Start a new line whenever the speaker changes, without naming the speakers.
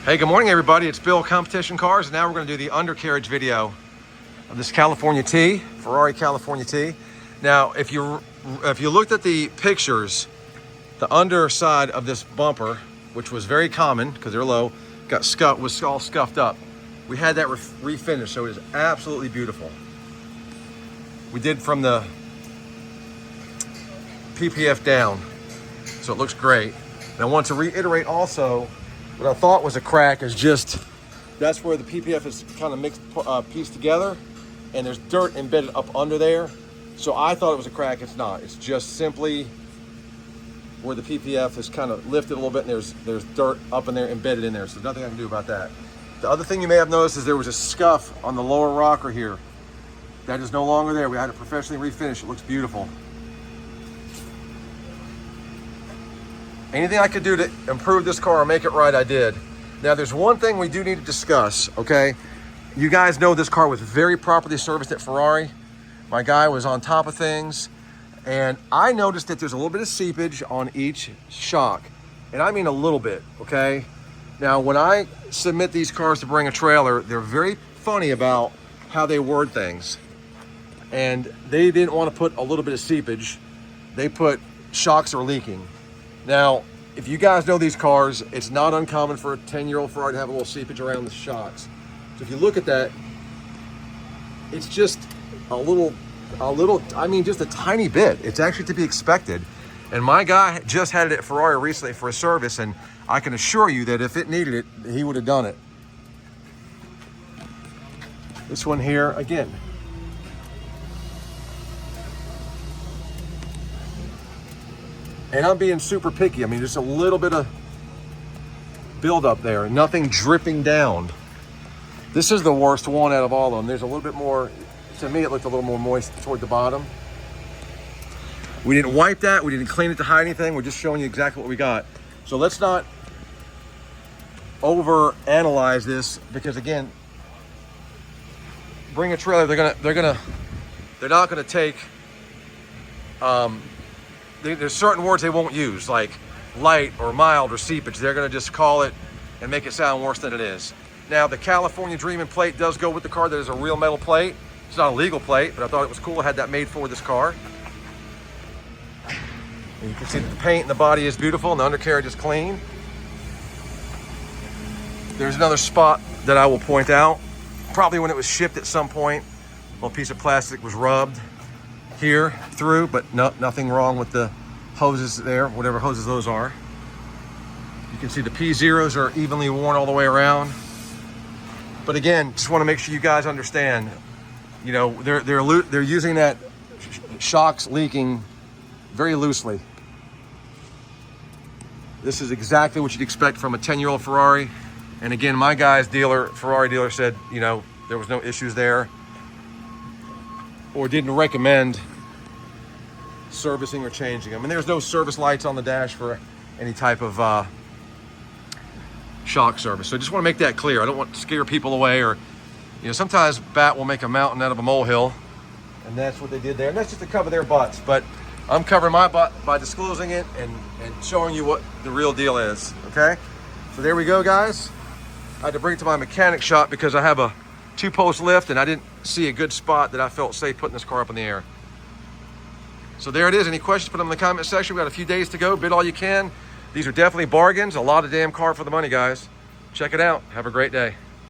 Hey, good morning everybody. It's Bill, Competition Cars, and now we're going to do the undercarriage video of this California T, Ferrari California T. Now, if you looked at the pictures, the underside of this bumper, which was very common because they're low, was all scuffed up. We had that refinished, so it is absolutely beautiful. We did from the PPF down, so it looks great. And I want to reiterate also, what I thought was a crack is just, that's where the PPF is kind of mixed, pieced together, and there's dirt embedded up under there. So I thought it was a crack. It's not. It's just simply where the PPF is kind of lifted a little bit, and there's dirt up in there, embedded in there. So nothing I can do about that. The other thing you may have noticed is there was a scuff on the lower rocker here. That is no longer there. We had it professionally refinished. It looks beautiful. Anything I could do to improve this car or make it right, I did. Now, there's one thing we do need to discuss, okay? You guys know this car was very properly serviced at Ferrari. My guy was on top of things, and I noticed that there's a little bit of seepage on each shock, and I mean a little bit, okay? Now, when I submit these cars to bring a trailer, they're very funny about how they word things, and they didn't want to put a little bit of seepage. They put shocks are leaking. Now, if you guys know these cars, it's not uncommon for a 10-year-old Ferrari to have a little seepage around the shocks. So if you look at that, it's just a little, I mean, just a tiny bit. It's actually to be expected. And my guy just had it at Ferrari recently for a service, and I can assure you that if it needed it, he would have done it. This one here, again. And I'm being super picky. I mean, just a little bit of buildup there, nothing dripping down. This is the worst one out of all of them. There's a little bit more, to me, it looked a little more moist toward the bottom. We didn't wipe that. We didn't clean it to hide anything. We're just showing you exactly what we got. So let's not over analyze this, because again, bring a trailer, they're not gonna take, there's certain words they won't use, like light or mild or seepage. They're gonna just call it and make it sound worse than it is. Now, the California Dreamin' plate does go with the car. That is a real metal plate. It's not a legal plate, but I thought it was cool. I had that made for this car. And you can see that the paint and the body is beautiful and the undercarriage is clean. There's another spot that I will point out. Probably when it was shipped at some point, a little piece of plastic was rubbed here through, but nothing wrong with the hoses there, whatever hoses those are. You can see the P0s are evenly worn all the way around. But again, just want to make sure you guys understand, you know, they're using that shocks leaking very loosely. This is exactly what you'd expect from a 10-year-old Ferrari. And again, my guy's Ferrari dealer said, you know, there was no issues there, or didn't recommend servicing or changing them. And there's no service lights on the dash for any type of shock service. So I just want to make that clear. I don't want to scare people away, or, you know, sometimes BAT will make a mountain out of a molehill, and that's what they did there. And that's just to cover their butts. But I'm covering my butt by disclosing it and showing you what the real deal is, okay? So there we go, guys. I had to bring it to my mechanic shop because I have a 2-post lift, and I didn't see a good spot that I felt safe putting this car up in the air. So there it is. Any questions, put them in the comment section. We got a few days to go. Bid all you can. These are definitely bargains. A lot of damn car for the money, guys. Check it out. Have a great day.